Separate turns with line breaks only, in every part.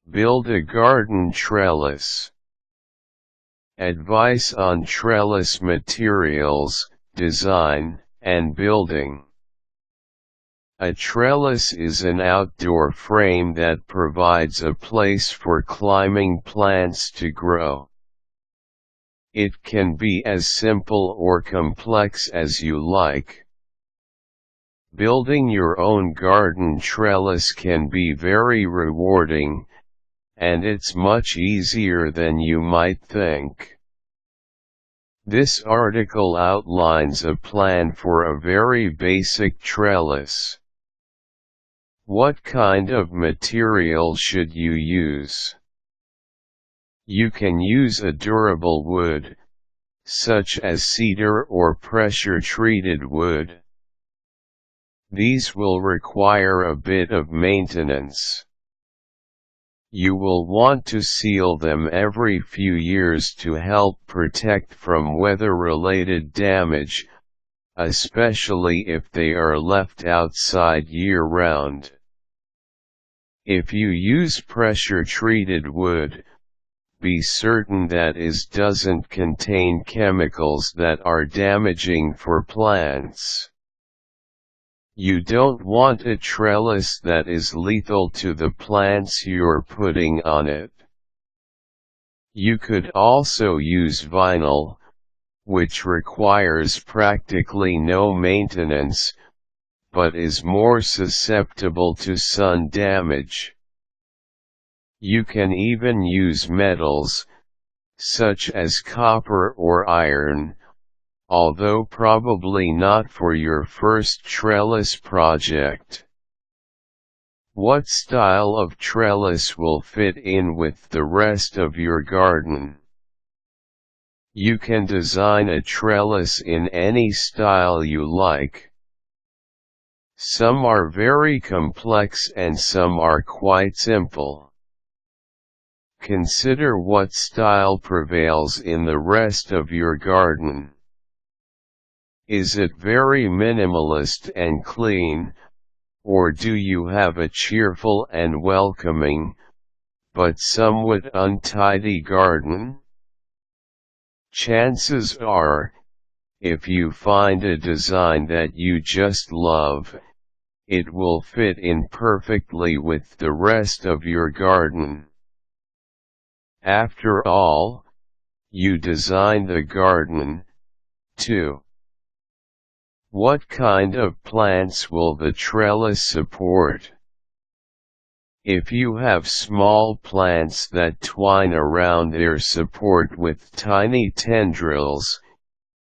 Build a garden trellis. Advice on trellis materials, design, and building. A trellis is an outdoor frame that provides a place for climbing plants to grow. It can be as simple or complex as you like. Building your own garden trellis can be very rewarding, and it's much easier than you might think. This article outlines a plan for a very basic trellis. What kind of material should you use? You can use a durable wood, such as cedar or pressure-treated wood. These will require a bit of maintenance. You will want to seal them every few years to help protect from weather-related damage, especially if they are left outside year-round. If you use pressure-treated wood, be certain that it doesn't contain chemicals that are damaging for plants. You don't want a trellis that is lethal to the plants you're putting on it. You could also use vinyl, which requires practically no maintenance, but is more susceptible to sun damage. You can even use metals, such as copper or iron, although probably not for your first trellis project. What style of trellis will fit in with the rest of your garden? You can design a trellis in any style you like. Some are very complex and some are quite simple. Consider what style prevails in the rest of your garden. Is it very minimalist and clean, or do you have a cheerful and welcoming, but somewhat untidy garden? Chances are, if you find a design that you just love, it will fit in perfectly with the rest of your garden. After all, you design the garden, too. What kind of plants will the trellis support? If you have small plants that twine around their support with tiny tendrils,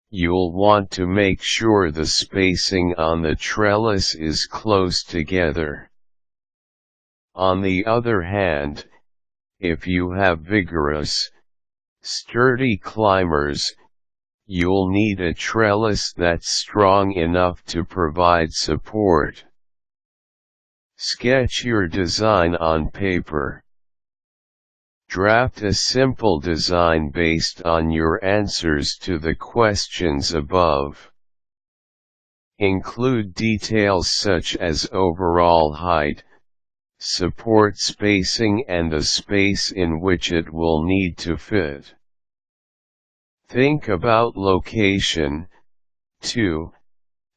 you'll want to make sure the spacing on the trellis is close together. On the other hand, if you have vigorous, sturdy climbers, you'll need a trellis that's strong enough to provide support. Sketch your design on paper. Draft a simple design based on your answers to the questions above. Include details such as overall height, support spacing and the space in which it will need to fit. Think about location, too,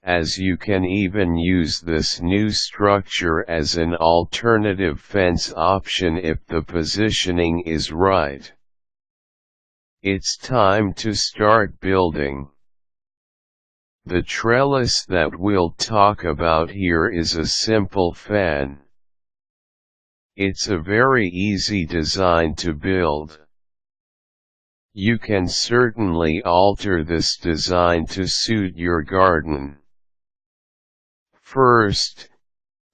as you can even use this new structure as an alternative fence option if the positioning is right. It's time to start building. The trellis that we'll talk about here is a simple fan. It's a very easy design to build. You can certainly alter this design to suit your garden. First,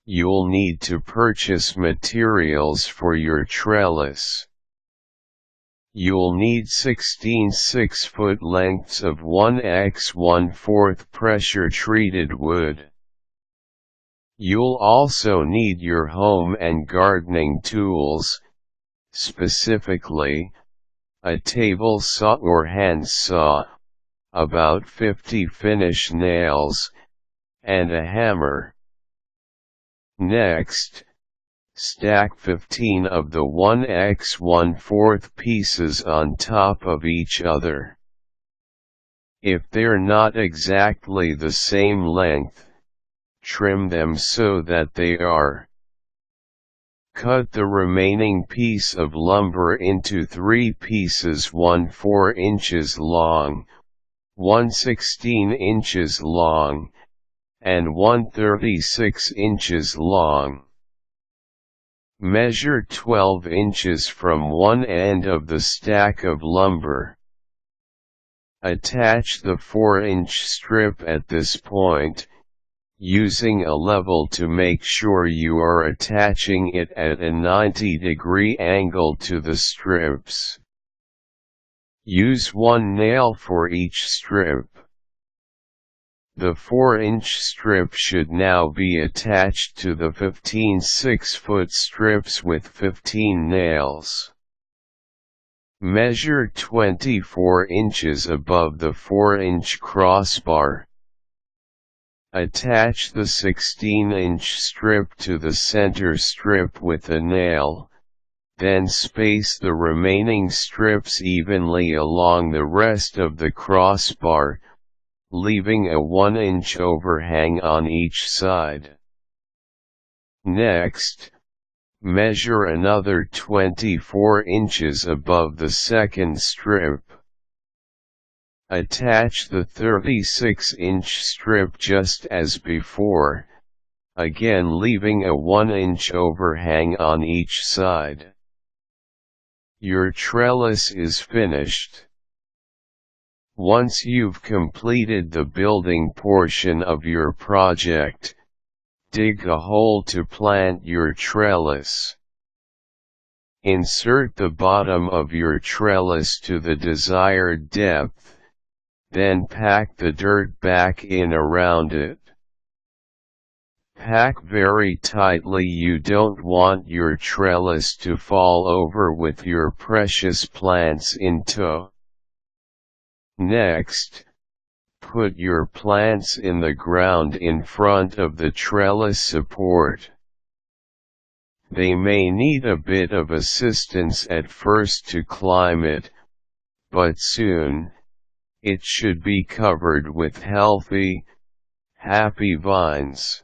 you'll need to purchase materials for your trellis. You'll need 16 6-foot lengths of 1x 1/4 pressure-treated wood. You'll also need your home and gardening tools, specifically, a table saw or hand saw, about 50 finish nails, and a hammer. Next, Stack 15 of the 1x1/4 pieces on top of each other. If they're not exactly the same length, trim them so that they are. Cut the remaining piece of lumber into 3 pieces, one 4 inches long, one 16 inches long, and one 36 inches long. Measure 12 inches from one end of the stack of lumber. Attach the 4-inch strip at this point, using a level to make sure you are attaching it at a 90-degree angle to the strips. Use one nail for each strip. The 4-inch strip should now be attached to the 15 6-foot strips with 15 nails. Measure 24 inches above the 4-inch crossbar. Attach the 16-inch strip to the center strip with a nail, then space the remaining strips evenly along the rest of the crossbar, leaving a 1-inch overhang on each side. Next, measure another 24 inches above the second strip. Attach the 36-inch strip just as before, again leaving a 1-inch overhang on each side. Your trellis is finished. Once you've completed the building portion of your project, dig a hole to plant your trellis. Insert the bottom of your trellis to the desired depth, then pack the dirt back in around it. Pack very tightly, you don't want your trellis to fall over with your precious plants in tow. Next, put your plants in the ground in front of the trellis support. They may need a bit of assistance at first to climb it, but soon, it should be covered with healthy, happy vines.